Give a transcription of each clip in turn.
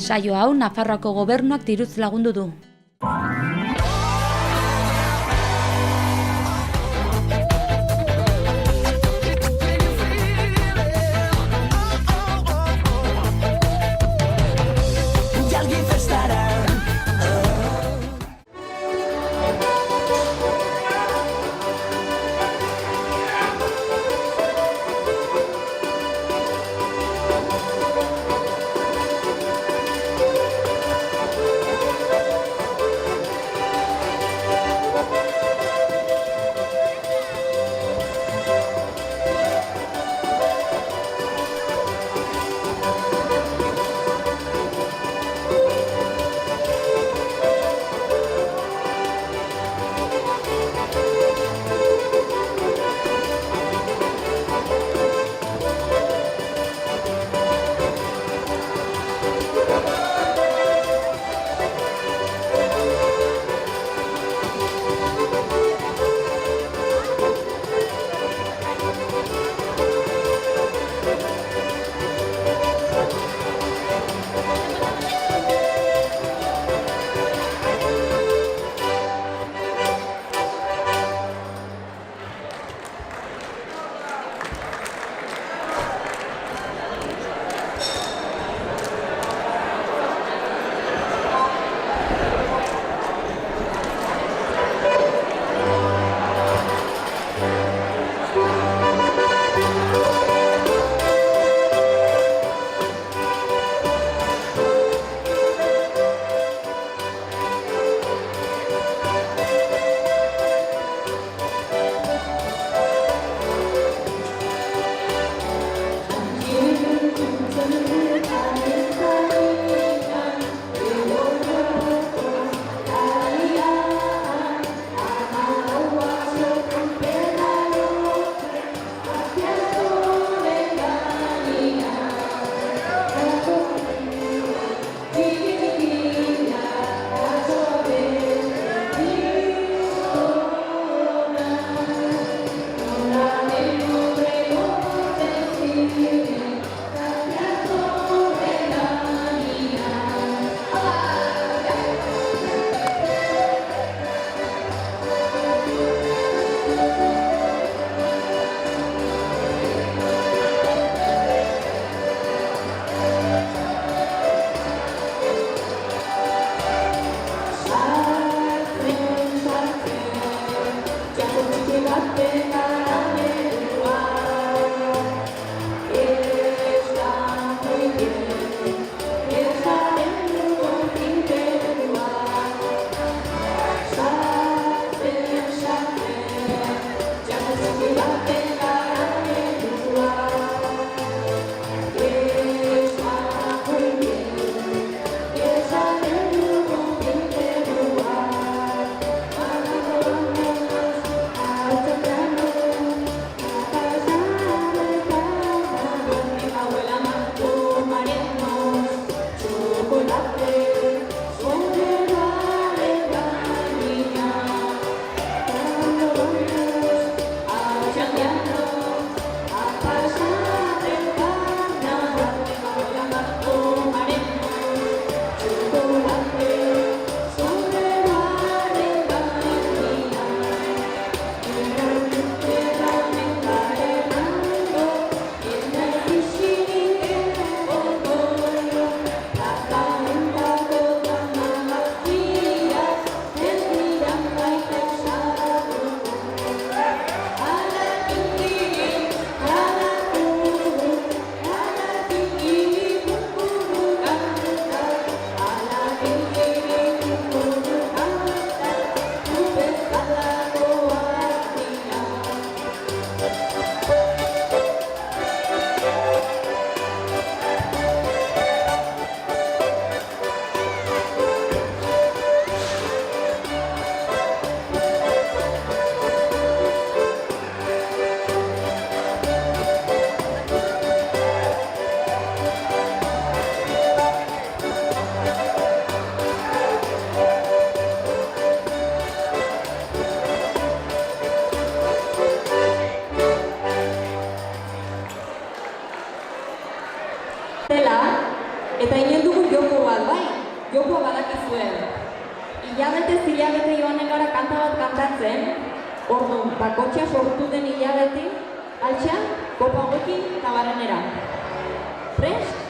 Saio hau Nafarroako gobernuak diruz lagundu du. Eta inen dugu joko bat. Joko badakizue. Hilabete joanen gara kanta bat kantatzen, orduan, bakotxa sortu den hilabeti, altxa, kopa hogekin eta barrenera. Prest?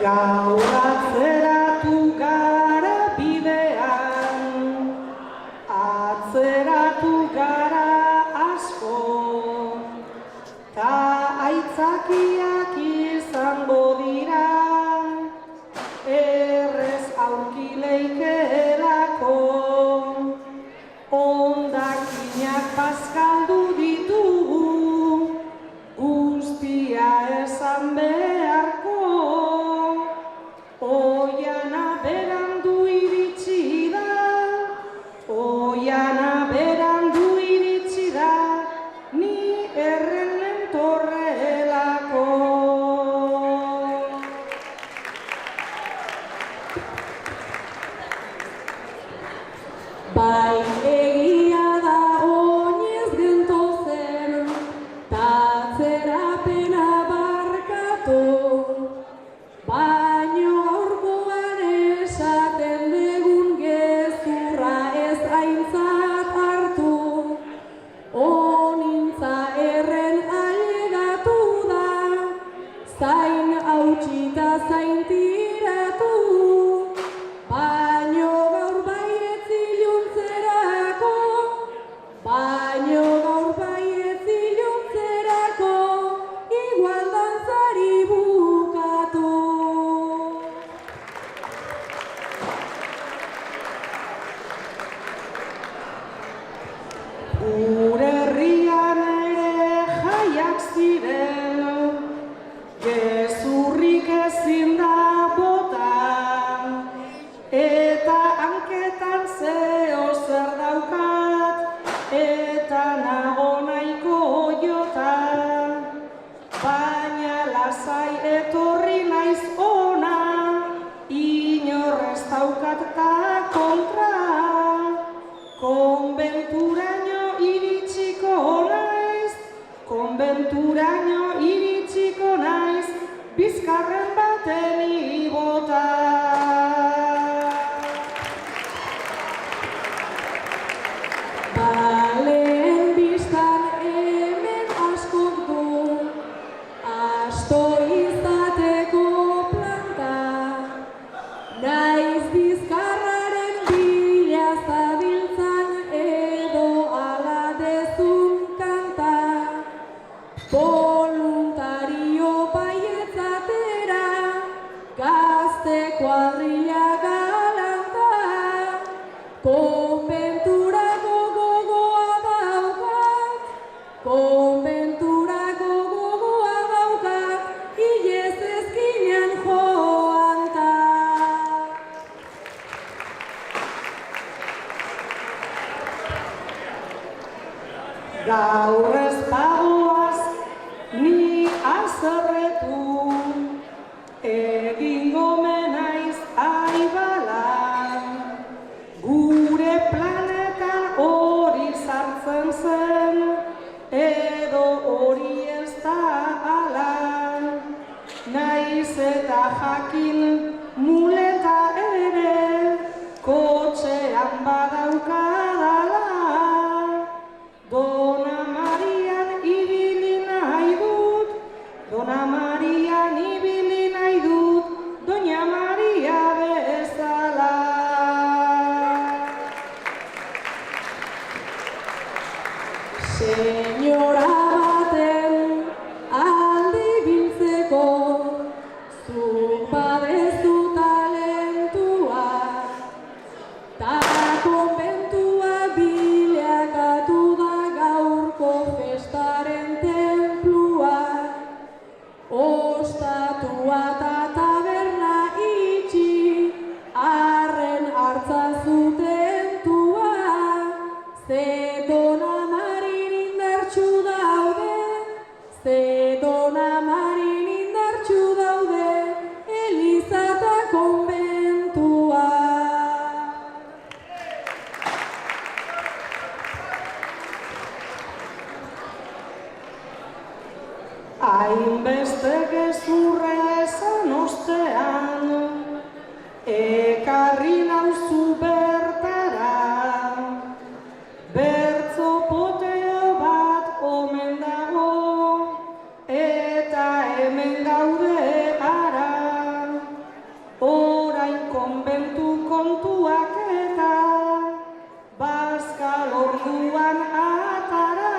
Gaur atzeratu gara bidean, atzeratu gara asko, ta aitzakiak izango dira, errez aurki leikeelako, hondakinak bazkaldu ditugu, guztia esan beharko, oiana berandu iritsi da, oiana berandu iritsi da, ni erren lentorrelako. Bai egia da oinez gentozen, ta atzerapena barkatu, baino gaurkoan esaten degun gezurra ez aintzat hartu, honintza erren ailegatu da, zain hautsita zain tiratu, baino gaur baietz iluntzerako, baino gaur baietz iluntzerako, igual dantzari bukatu. Gure herrian ere jaiak ziren, gezurrik ezin da bota, eta hanketan zeo zer daukat, eta nago nahiko jota, baina lasai etorri naiz ona, inor ez daukat ta kontra, konbenturaino iritsiko naiz, konbenturaino iritsiko naiz, bizkarren baten ibota. Baleen bistan hemen askok du, asto izateko planta, naiz bizkarraren bila zabiltzan edo ala dezun kanta, voluntario baietzatera, gazte kuadrilla galanta, konbenturako gogoa daukat, konbenturako gogoa daukat, hilez ezkinean joan ta. Gaur ez bagoaz ni azerretu, egingo menaiz aibala, gure planetan hori sartzen zen, edo hori ez da ala, naiz eta jakin muleta ere, kotxean badaukadala, Dona Marian ibili nahi dut, Dona Marian ibili nahi dut, Doña Maria bezala. Señora baten aldi biltzeko, zuk badezu talentua, ta konbentua bilakatu da gaurko festaren tenplua, ostatua ta taberna itxi, arren hartza zuten tua, ze Dona Marin indartsu daude, ze Dona Marin indartsu daude, Eliza ta konbentua. Hainbeste gezurra esan ostean, ekarri nauzu bertara, bertzo poteo bat omen dago, eta hemen gaude ara, euskal orduan atara,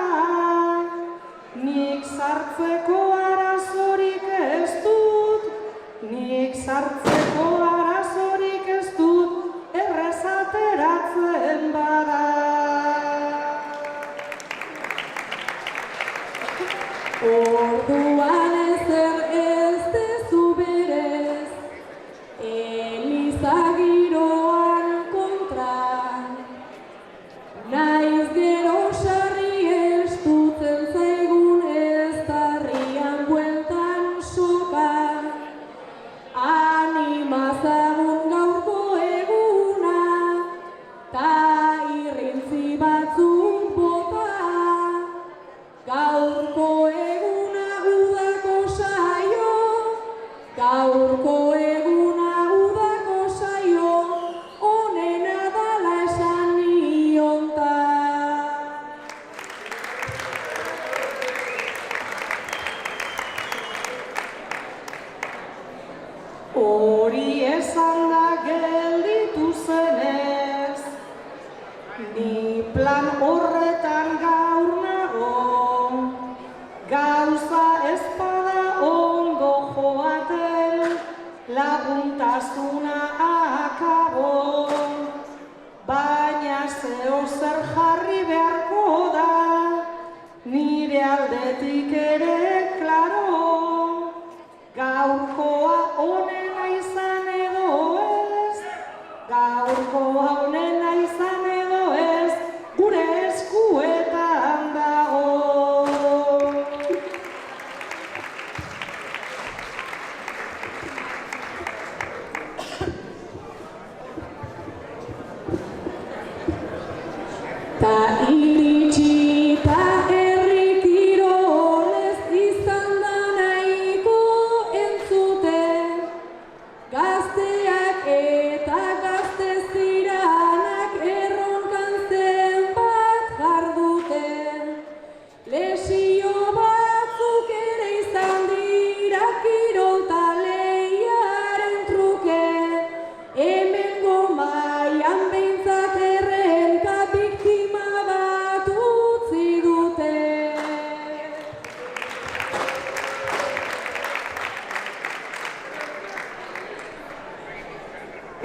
nik sartzeko arazorik ez dut, nik sartzeko arazorik ez dut, errez ateratzen bada. Orduan ezer ez dezu berez, Eliza giroan kontra, naiz gero sarri estutzen zaigun ez darrian bueltan soka, animazagun gaurko eguna, ta irrintzi batzuk bota, gaurko eguna udako saio, gaurko eguna udako saio, onena dala esan nionta. Hori esan da gelditu zenez, ni plan horretan gaur nago, gauza ezpada ondo joaten, laguntasuna akabo, baina zeo zer jarri beharko da, nire aldetik ere klaro, gaurkoa onena izan edo ez, gaurkoa onena izan edo ez, gure eskuetan dago. Ta iritsi ta herri kirolez izan da nahiko entzuten, gazteak eta gazte ziranak erronkan zenbat jarduten, lesio batzuk ere izan dira kirol taleiaren truke, hemengo mailan behintzat errenka biktima bat utzi dute.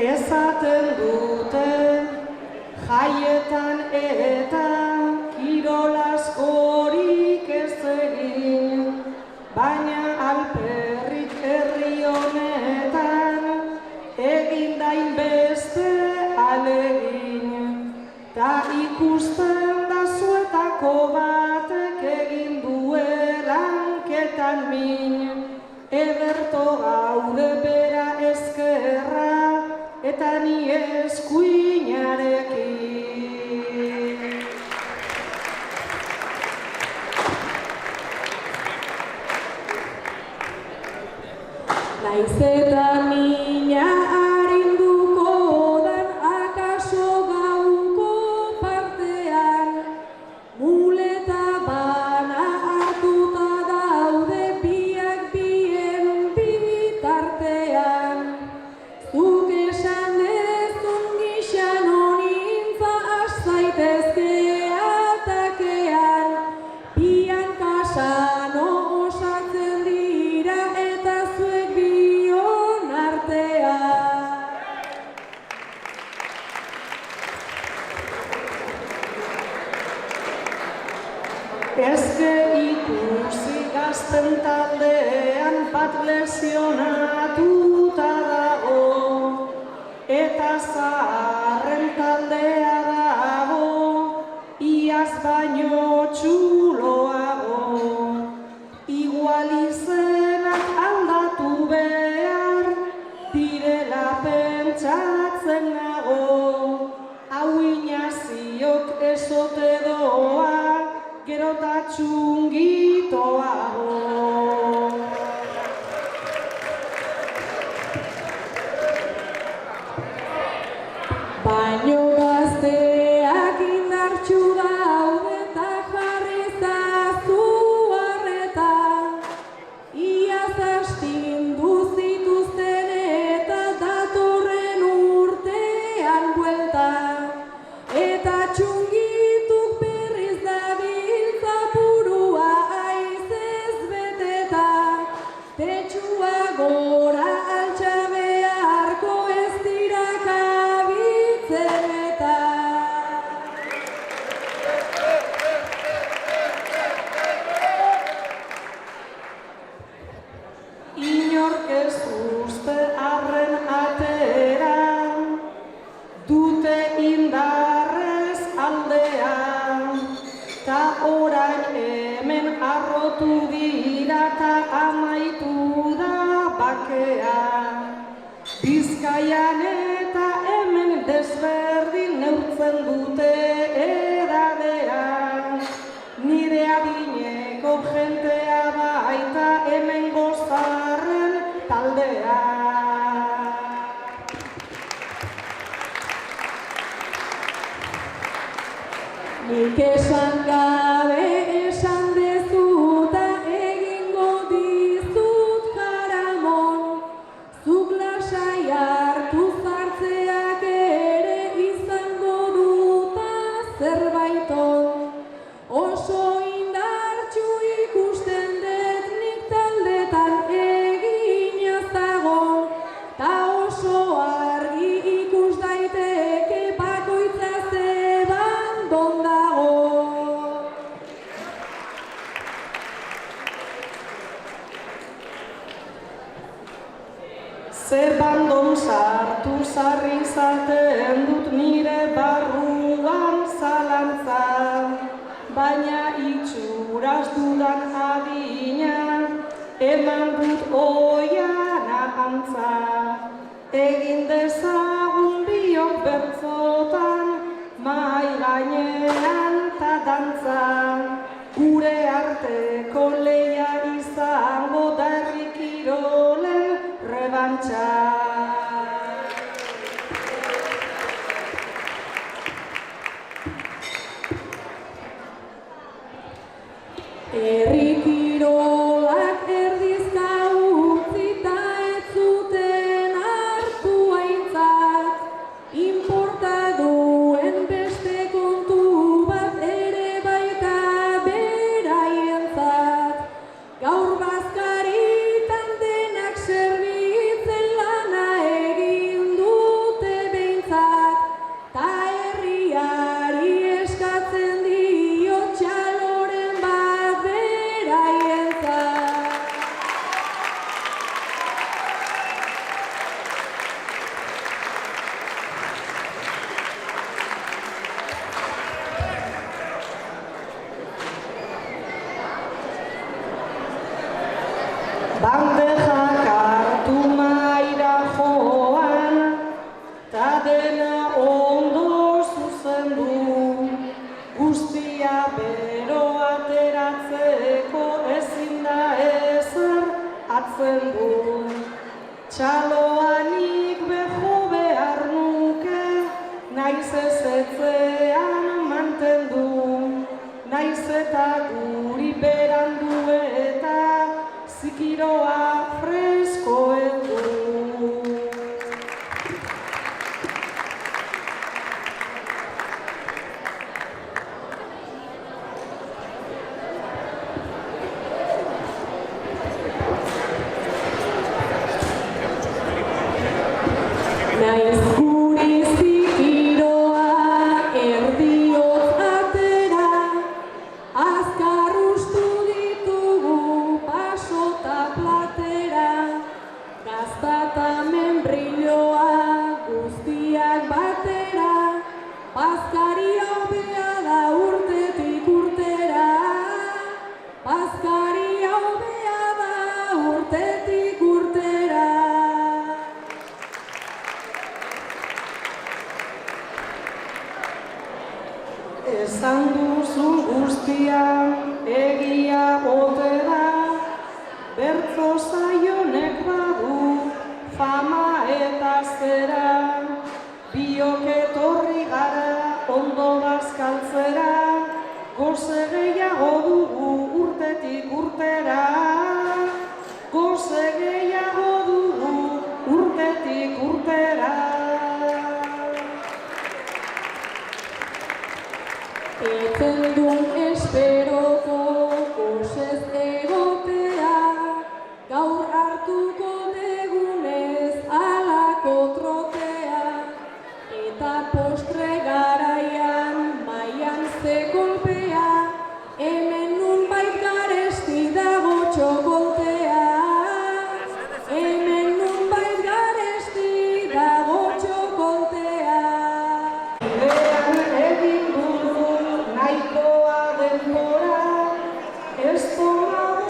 Esaten dute jaietan eta kirol askorik ez egin, baina alperrik herri honetan egin da inbeste alegin, ta ikusten da zuetako batek egin duelanketan min, ederto gaude bera ezkerra eta ni eskuinarekin. Naiz eta mina arinduko dan akaso gauko partean, muleta bana hartuta daude biak bien bitartean. Zuk esan dezun gixan honintza has zaitezke atakean, bian kasano osatzen dira eta zuek bion artean. Ezke ikusi gazten taldean bat lesionatuta dago, eta zaharren taldea dago, iaz baino txuloago. Igual izenak aldatu behar, direla pentsatzen nago, hau inaziok ezote doa, gero ta txungitoago. Baino gazteak indartsu daude eta jarri zazu harreta, iaz astindu zituzten eta datorren urtean buelta, eta txungi lortu dira ta amaitu da bakea. Bizkaian eta hemen desberdin neurtzen dute edadea. Nire adineko jentea baita hemen gozarren taldea. Nik esan gabe esan dezuta egingo dizut jaramon. Zuk lasai hartu zartzeak ere izango duta zerbaiton. Oso indartsu ikusten dut nik taldetan eginaz dago, ta oso argi ikus daiteke bakoitza ze bandon dago. Ze bandon sartu sarri izaten dut nire barruan zalantza, baina itxuraz dudan adina eman dut oiana antza. Egin dezagun biok bertzotan mahai gainean ta dantza, gure arteko lehia izango da herri kirolen rebantxa. Herri kirolak erdizka utzita ez zuten hartu aintzat, inporta duen beste kontu bat ere baita beraientzat. Gaur bazkaritan denak zerbitzen lana egin dute behintzat, ta herriari eskatzen dio txaloren bat beraientzat. Bandejak hartu maira joan, ta dena ondo zuzendu. Guztia bero ateratzeko ezin da ezer atzendu. Txaloanik bejo behar nuke, naiz ezetzean mantendu. Naiz eta guri berandu eta zikiroa fresko edu. Naiz guri zikiroa erdiotz atera, azkar ustu ditugu paso ta platera. Gazta ta membrilloa guztiak batera, bazkaria hobea da urtetik urtera. Bazkaria hobea da urtetik urtera. Esan duzun guztia egia ote da, bertzo zaionek badu fama eta zera. Biok etorri gara ondo bazkaltzera, goze gehiago dugu urtetik urtera. Goze gehiago dugu urtetik urtera. Eten duen esperoko gozez egotea, gaur hartuko degunez alako trotea, eta postre garaian maian ze kolpea, hemen nunbait garesti dago txokoltea. Hemen nunbait garesti dago txokoltea. Bidean egin dugu nahikoa denbora, ez tomago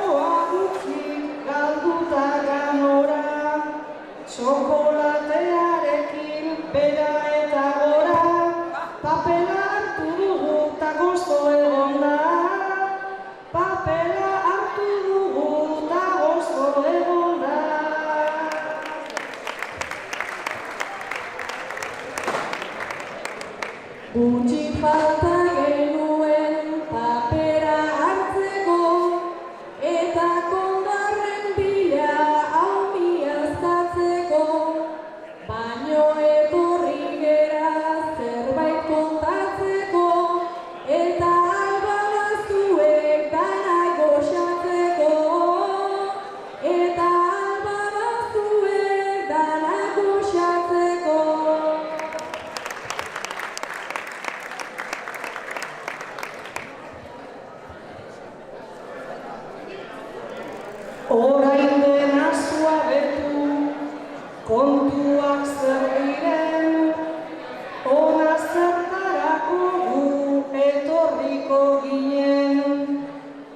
ginen,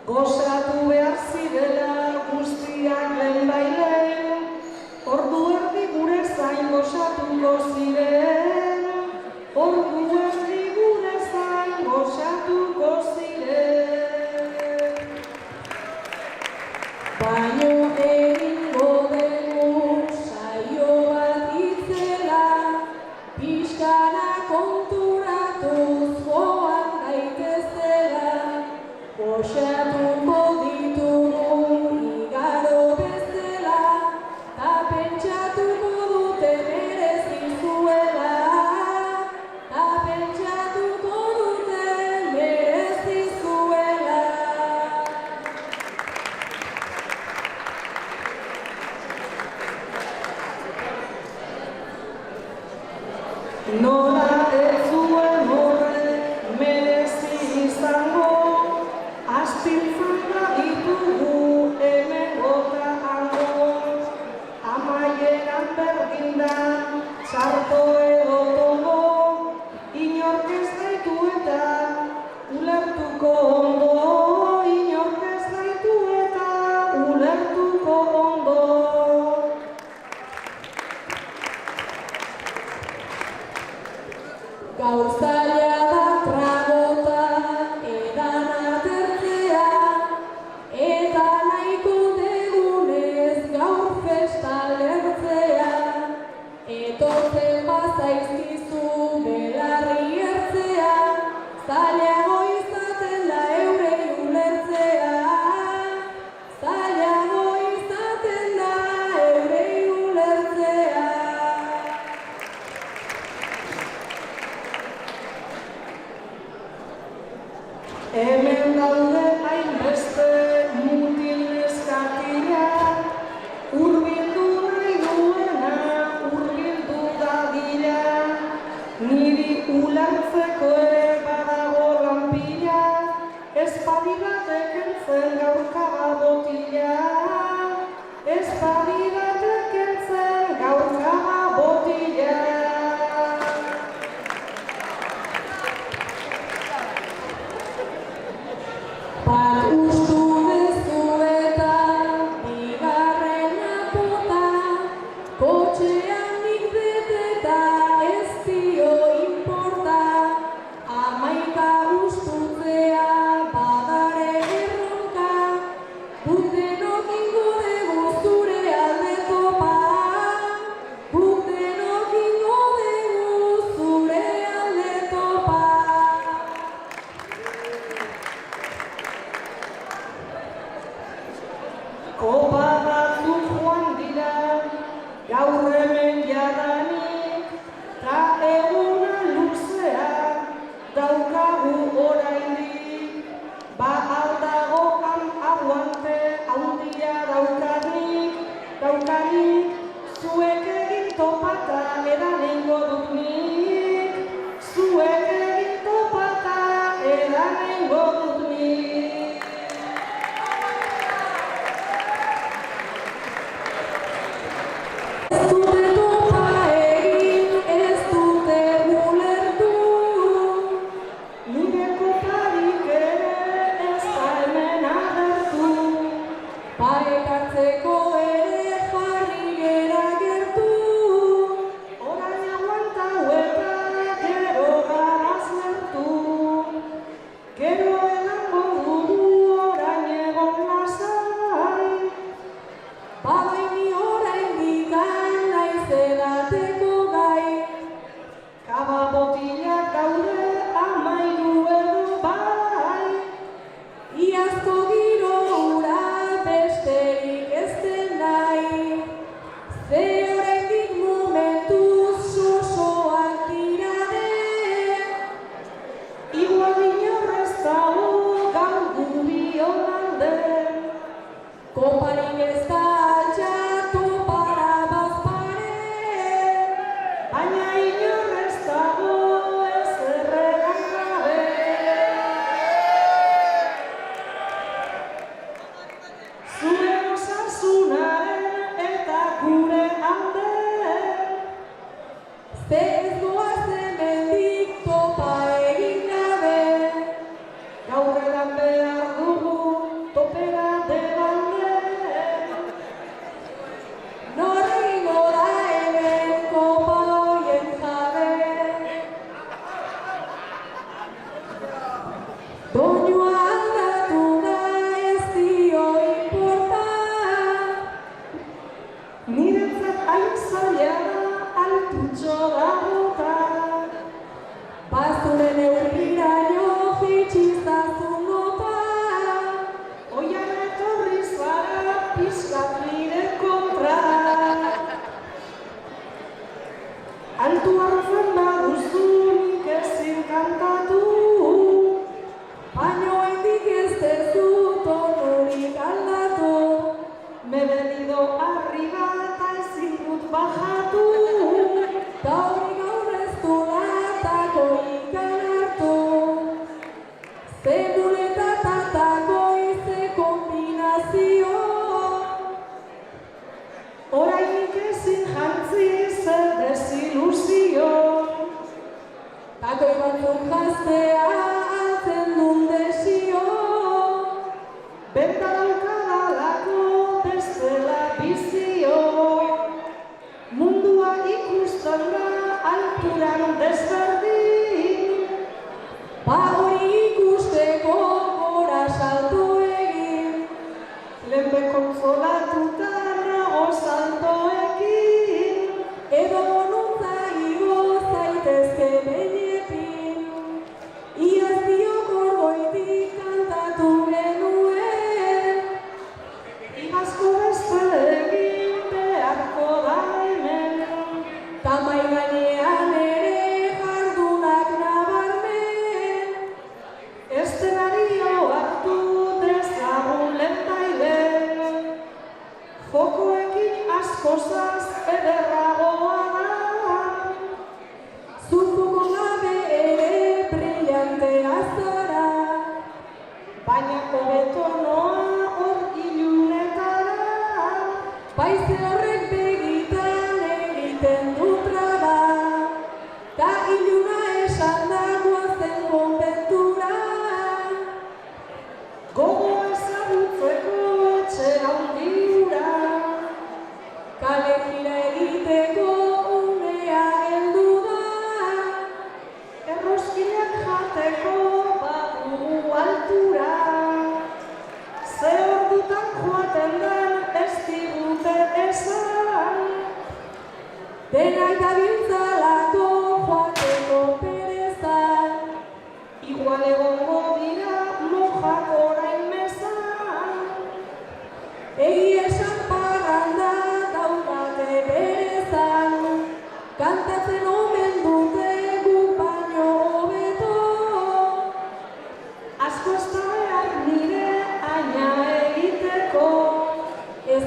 gozatu behar zirela guztiak lehenbailen, ordu erdi gure zain gozatuko ziren, ordu erdi gure zain gozatuko ziren. Baino egingo dugu saio bat itzela, pixkana konturatuz joan gaitezela, goxatuko ditugu igaro bezala, ta pentsatuko dute merezizuela, ta pentsatuko dute merezizuela. Nola ez zuen horrek merezi izango, azpiltzan ditugu hemen gota hango, amaieran berdin da, txarto edo tondo, inork ez gaitu eta ulertuko ondo, inork ez gaitu eta ulertuko ondo. Gaur zaila da tragota edan atertzea, eta nahiko degunez gaur festa lertzea. Etortzen bazaizkizu belarri ertzea, zailago izaten da eurei ulertzea, zailago izaten da eurei ulertzea. Hemen daude hainbeste mutil neskatilak, hurbildu nahi duena, hurbildu dadila, niri ulertzeko ere badago lanpila, ez badiratek entzen gaurka botila, ez badiratek entzen gaurka botila. Bat ustu dezu eta bigarren apota, kotxean nik beteta ez dio inporta, hamaika ustutzea badare erronka, guk denok ingo dugu zure alde topa, guk denok ingo dugu zure alde topa. Kopa batzuk joan dira, gaur hemen jadanik, ta eguna luzea daukagu oraindik, ba aldago aguante handia daukanik, zuek egin topata edan eingo dut nik, zuek egin topata edan eingo dut nik. Ez dute topa egin, ez dute ulertu, Nire koparik ere ez da hemen agertu, ekartzeko ere jarri gera gertu. orain aguantau eta gero garaz lertu, gero edango dugu aurrera behar dugu topera de banden. Nor egingo da hemen kopa hoien jabe. Doinua aldatu da ez dio inporta. Niretzat hain zaila da altutxo da bota. Bazure neurriraino jitxizazu nota. Oian etorri zara pixkat nire kontra. Altu hartzen baduzu nik ezin kantatu. Baina oraindik ez duzu tonurik aldatu. Me he venido arriba eta ezin dut bajatu. Ta hori gaur ez du latako ikan hartu. Ze muleta tatako ize kombinazio. Orainik ezin jantzi zer desiluzio. Takoi batzuk jaztea altzen dun desio. Benta daukadalako bestela bizio. Mundua ikusten da alturan desberdin. Ba hori ikusteko gora salto egin. Lehenbe konsolatuta nago saltoekin. Edo monuntza igo zaitezke behinekin. Iaz biok orgoitik kantatu genuen. Igazko beste egin beharko da hemen. Ta mahai gainean ere jardunak nabarmen. Eszenario hartu dezagun lentailen. Jokoekin askozaz ederragoa da. Zuzuko gabe ere brillantea zara. Baina hobeto noa hor ilunetara. Baize horrek begitan egiten du traba. Ta iluna esan dagoa zen konbentura. Gogo ezagutzeko etxe handi hura. Kale jira egiteko unea heldu da. Erroskinak jateko badugu altura. Ze ordutan joaten den ez digute esan. Denak dabiltzalako joateko perezan. Igual egongo dira mojak orain mezan. Egi esan parranda daukate berezan. Kantatzen omen dute guk baino hobeto. Asko ez da behar nire aina egiteko. Ez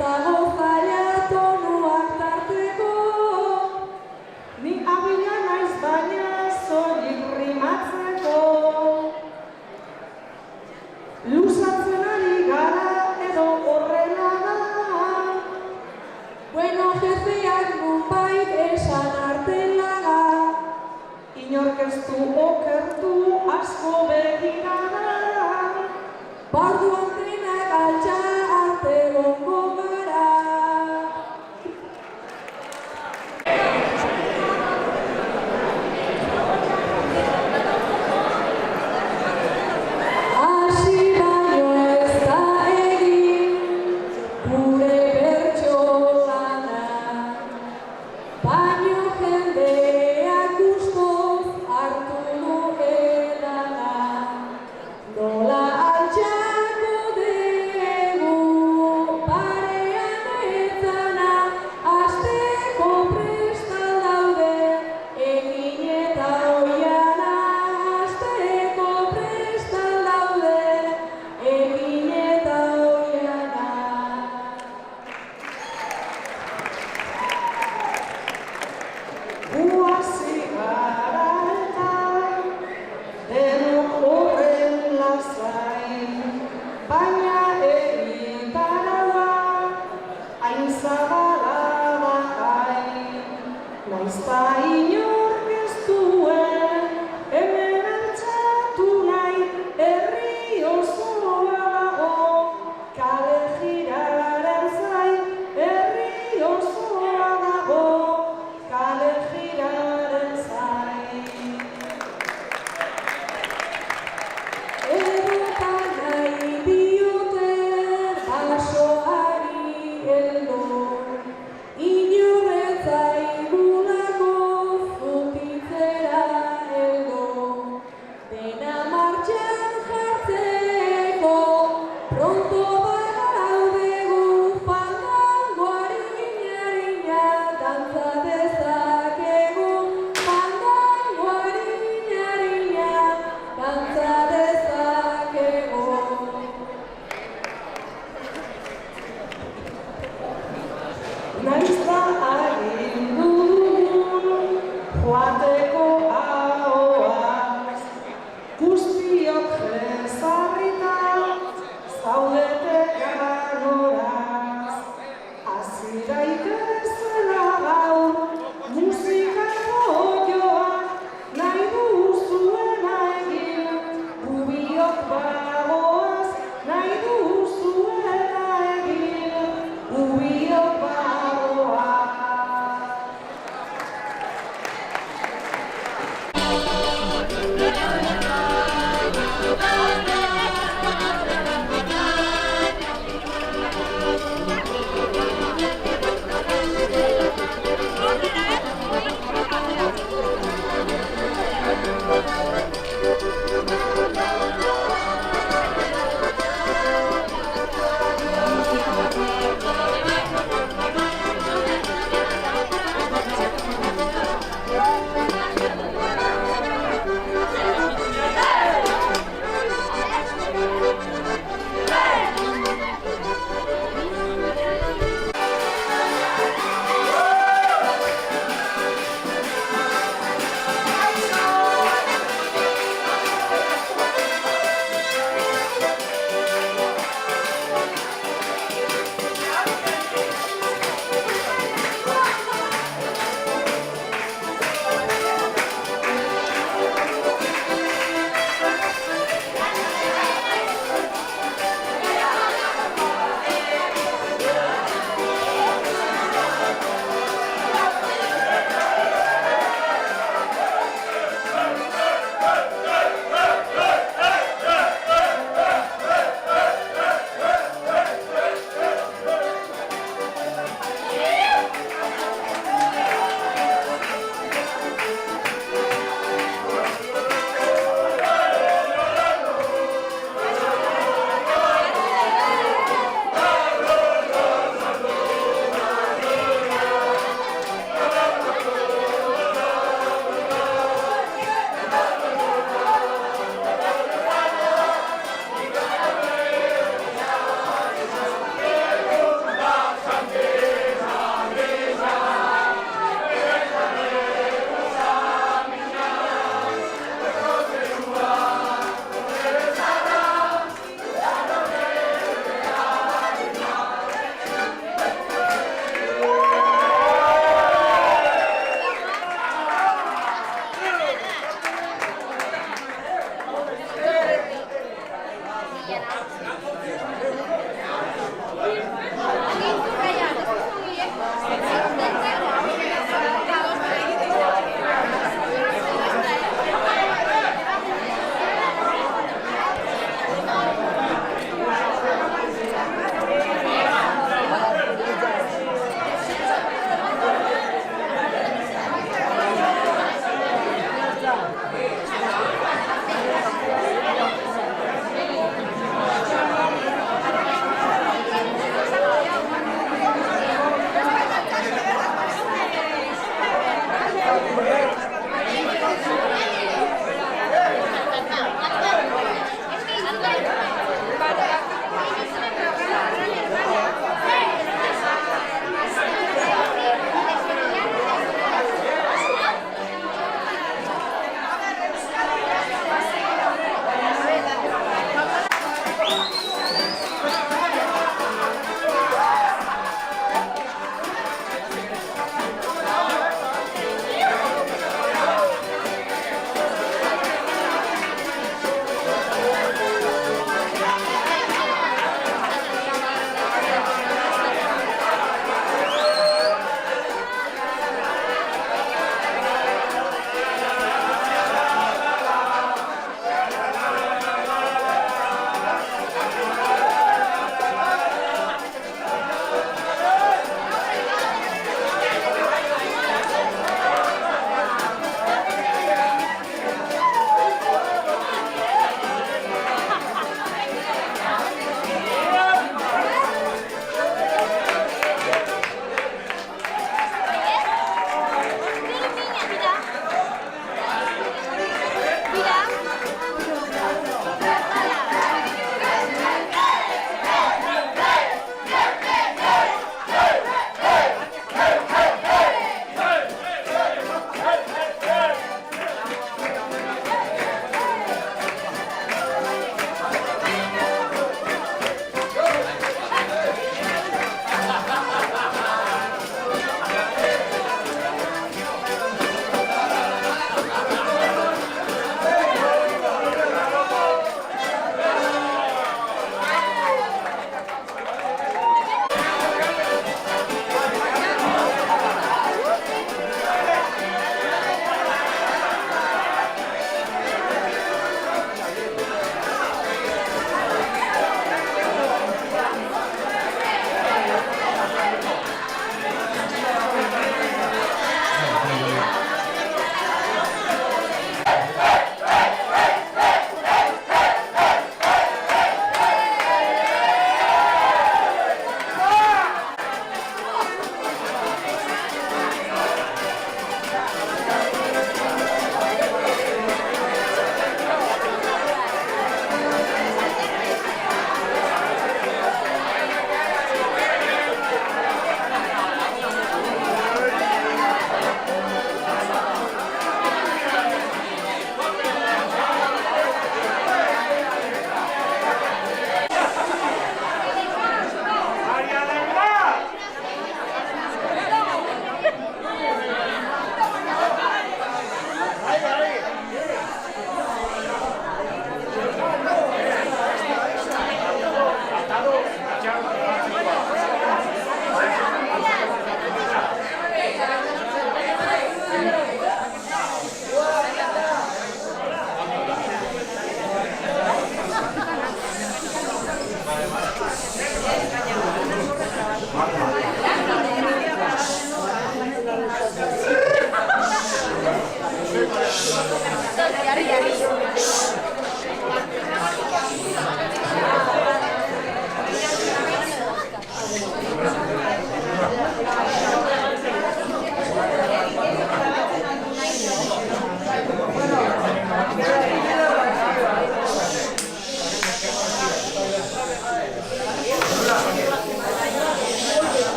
dago zaila tonuak tarteko. Ni abila naiz baina soilik rimatzeko. Luzatzen ari gara edo horrela da. Bueno, jefeak nunbait esan artelaga. Inork ez du okertu asko begirada. Barduan denak altxa arte gongo gara.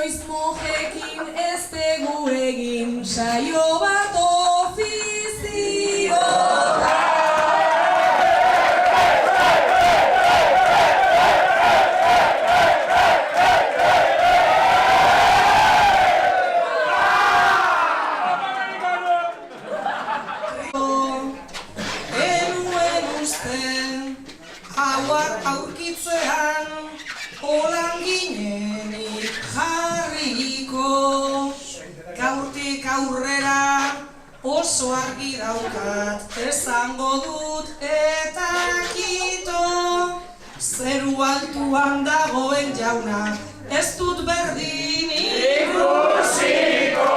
Inoiz mojekin ez tegu egin saio bat ofiziotan. Enuen uste hauak aurkitzean holan ginenik jarriko. Gaurtik aurrera oso argi daukat esango dut eta kito. Zeru altuan dagoen jauna ez dut berdin ikusiko.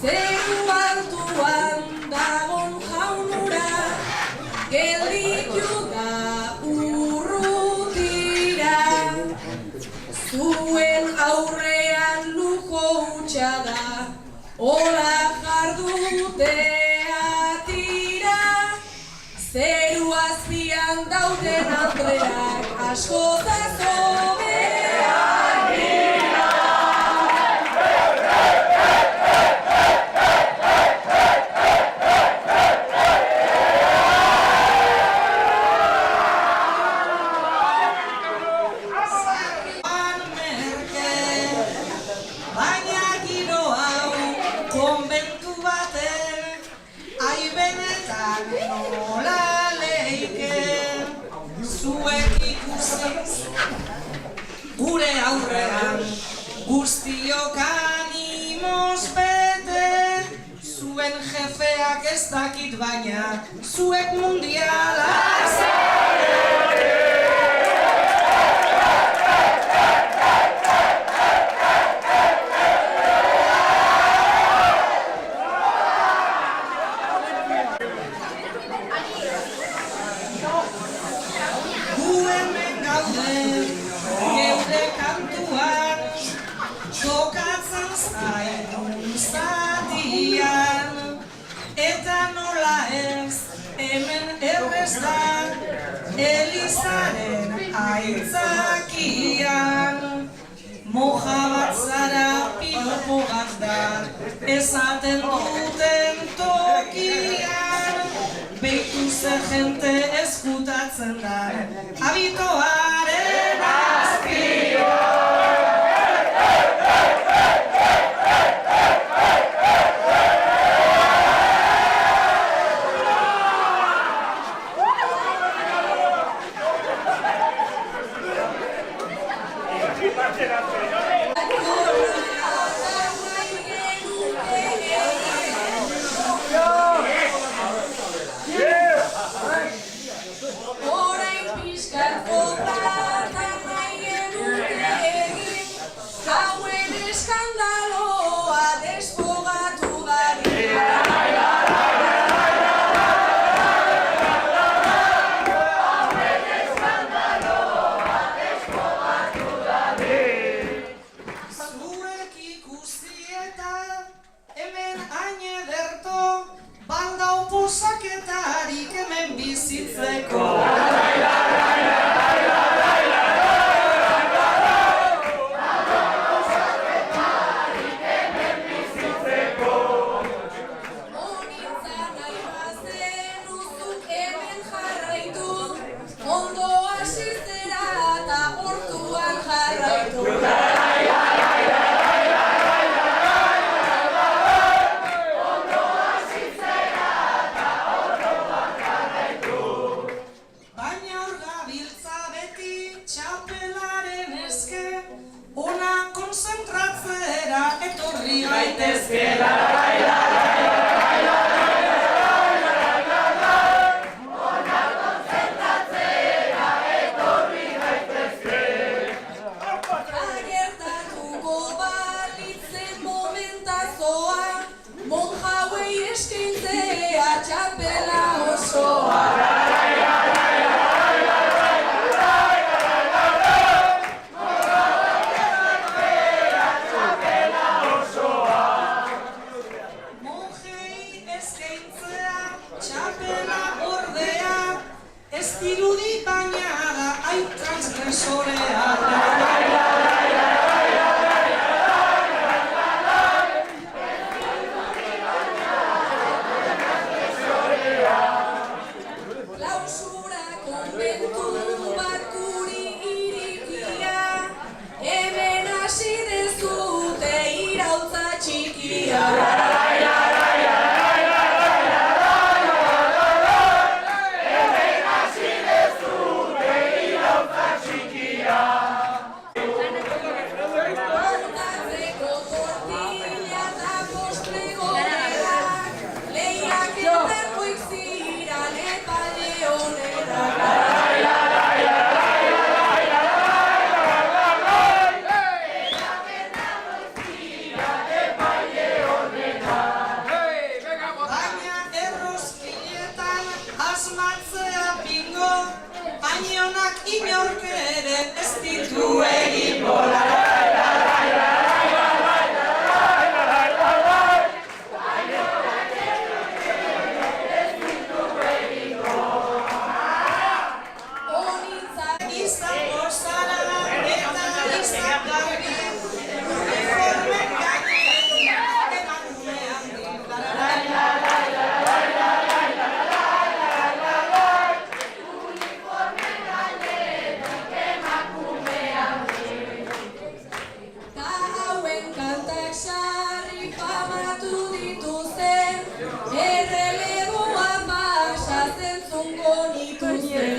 Zeru altuan dagon jaunura, gelditu da urrutira. Zuen aurrean lujo hutsa da, hola jardutea tira. Zeru azpian dauden andreak askotaz hobeak dira. Konbentu baten, aibenetan nola leiken. Zuek ikusiz, gure aurrean, guztiok animoz bete. Zuen jefeak ez dakit baina, zuek mundialak zarete. Geure kantuan, tokatzen zaitun zatian. Eta nola ez, hemen errez da, Elizaren aitzakian. Moja bat zara pilopo bat da, esaten duten tokian. Beitu ze jente eskutatzen da, abitoaren azpian. Orain pixkat kopata nahi genuke egin, hauen eskandaloa despogatu dadin. Zuek ikusi eta hemen hain ederto, banda oposaketarik hemen bizitzeko. Honintza nahi bazen uzuk hemen jarraitu, ondo hasi zera eta ortuan jarraitu. Baina hor gabiltza beti txapelaren eske, ona konzentratzera etorri gaitezkela. Agertatuko balitzen momentazoa, monjauei eskaintzea txapela osoa. dirudi baina da hain transgresorea. Klausura konbentu bat guri irikia, hemen hasi dezute iraultza txikia. Kontatzeko tortilla eta postre goberak, lehiak eterkoik ziran epaile honera. Baina errozkinetan asmatzea bingo, hainonak inork ere ez ditu egingo. Honintzak Izango zara eta izan garbi, uniformen gainean emakumean ta hauen kantak sarri famatu dituzten, erreleboa pasatzen zungo nituzten.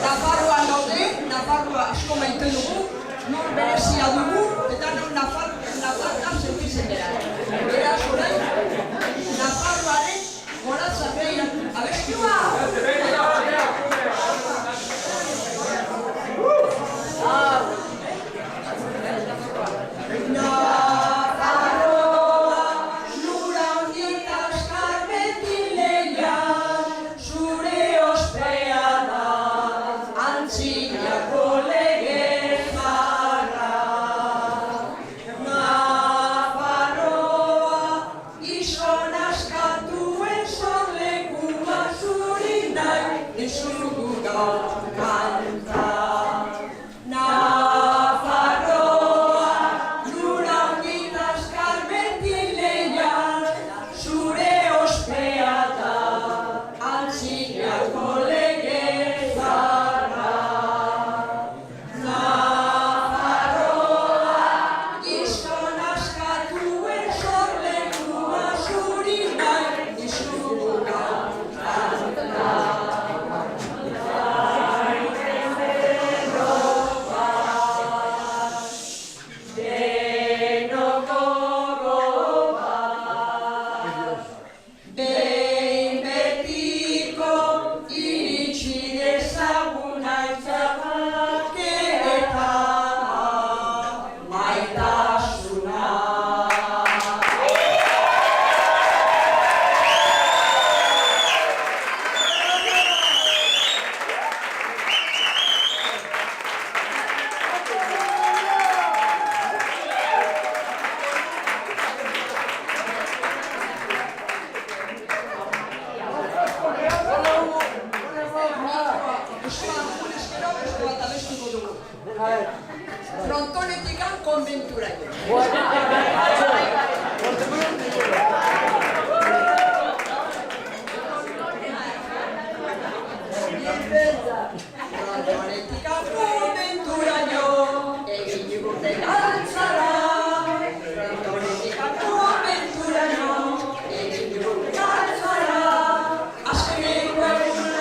Nafarroan gaude, Nafarroa asko maite dugu, nor berezia dugu, eta non Nafarroa sentitzen dira. Beraz, orain, Nafarroaren goratza behira abestua! Nafarroa, lura hondietaz karmetin lehian, zure ospea da, antzinako legez barra. Nafarroa, gizon askatuen sorlekua zuri nahi, dizugu gaur kanta. Nafarroa, lura hondietaz karmetin lehian, zure ospea da, antzinako legez barra. Nafarroa, gizon askatuen sorlekua zuri nahi, dizugu gaur kanta. Behin betiko iritsi dezagun aitzaketa maitasuna. Frontonetikan konbenturaino. Frontonetikan konbenturaino, egin diguten altzara. Frontonetikan konbenturaino, egin diguten altzara. Azkeneko egun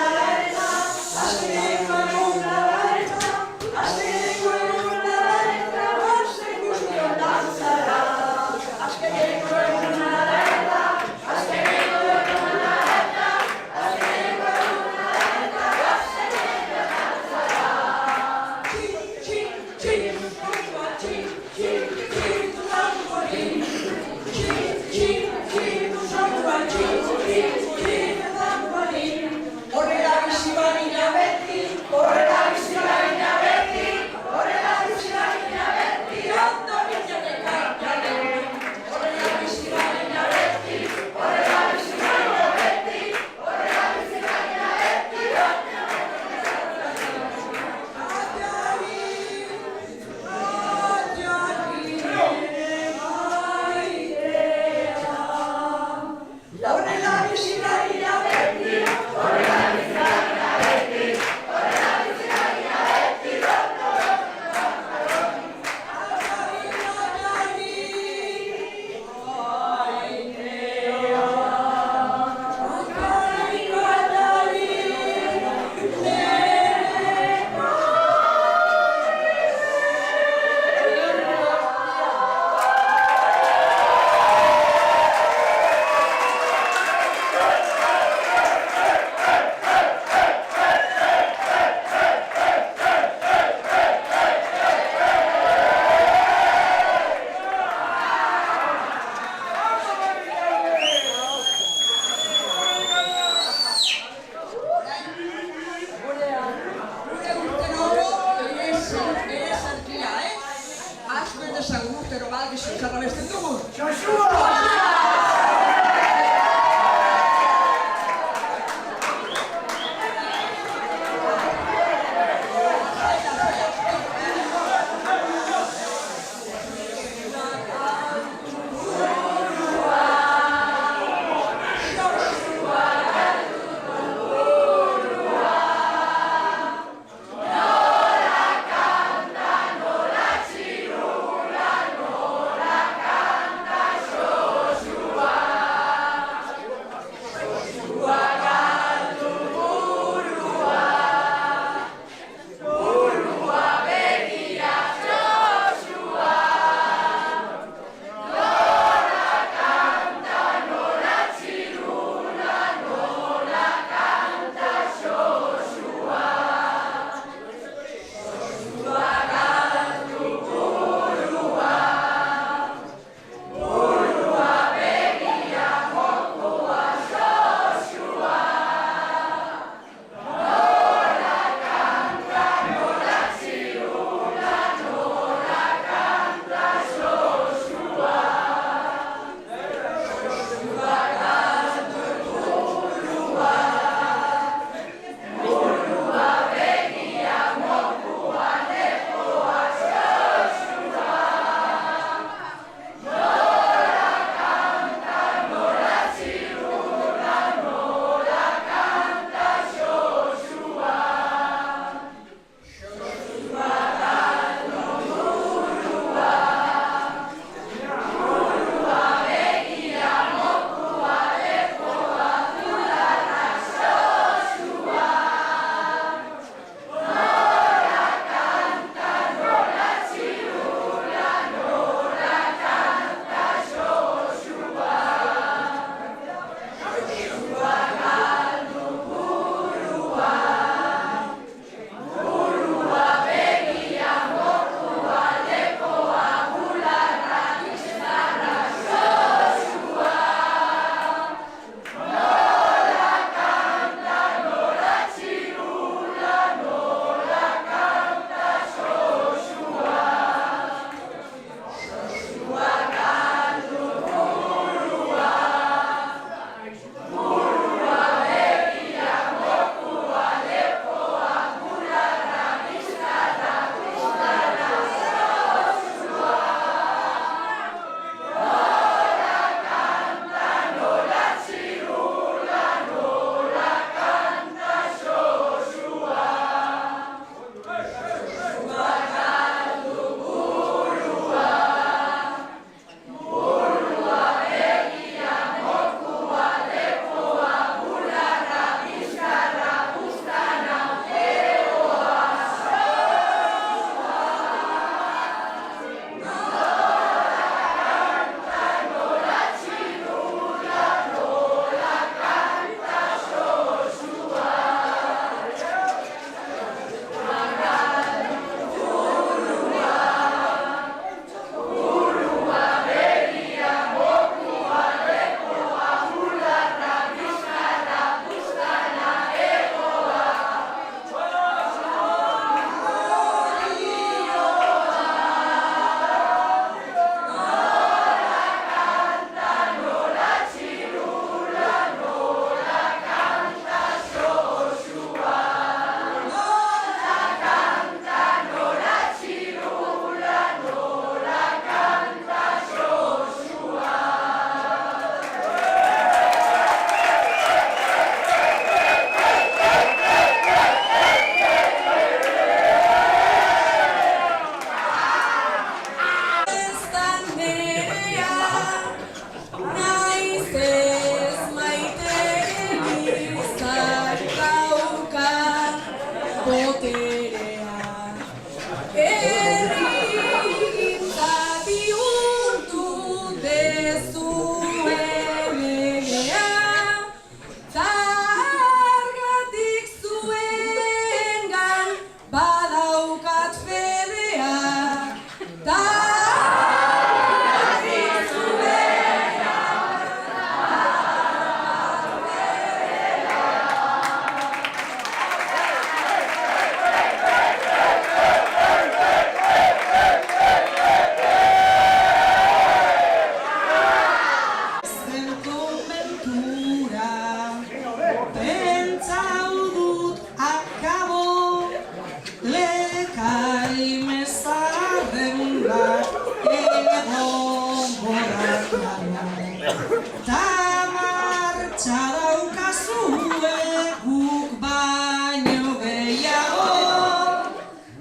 Ta martxa daukazue guk baino gehiago,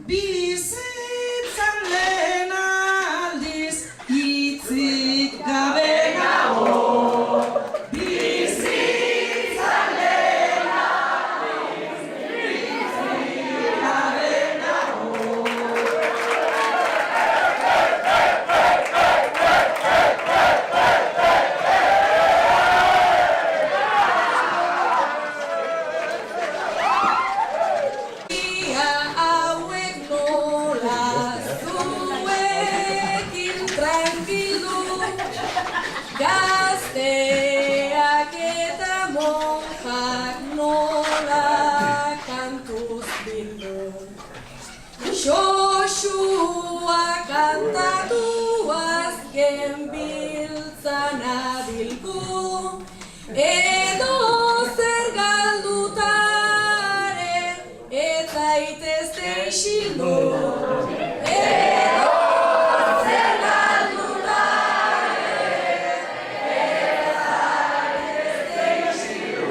bizitzan lehen aldiz hitzik gabe nago. Bizitzan lehen aldiz hitzik gabe nago. Ia hauek nola zuekin tranquilu, gazteak eta monjak nola kantuz bildu. Xoxua kantatu azken biltzan abilgu, edo zer galdutaren ez zaitezte isildu. Edo zer galdutaren ez zaitezte isildu.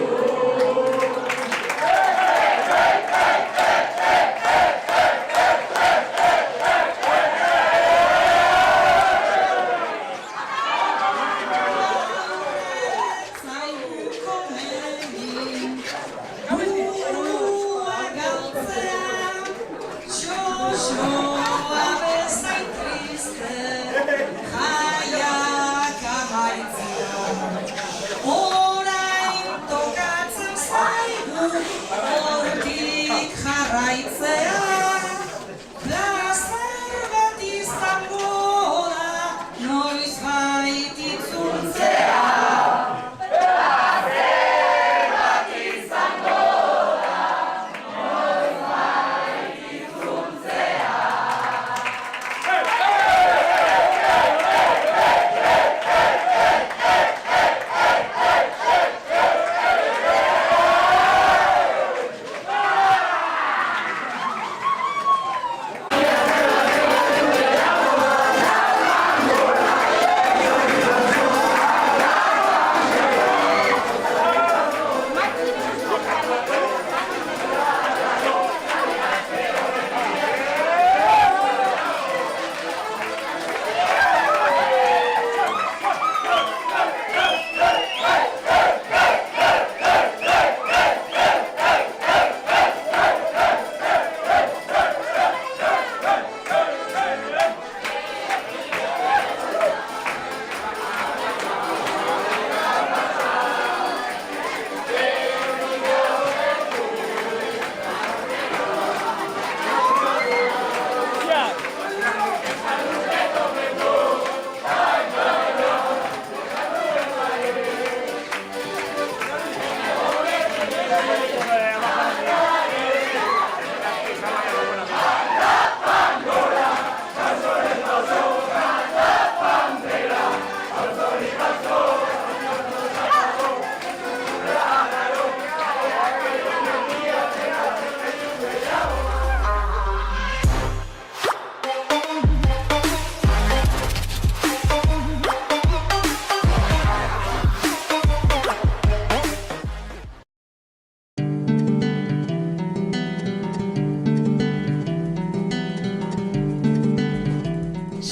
Zaiuko egin burua galtzea, xoxoa bezain triste, jaiak amaitzea. Orain tokatzen zaigu hortik jarraitzea, plazer bat izango da noizbait itzultzea.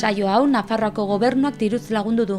Saio hau Nafarroako Gobernuak diruz lagundu du.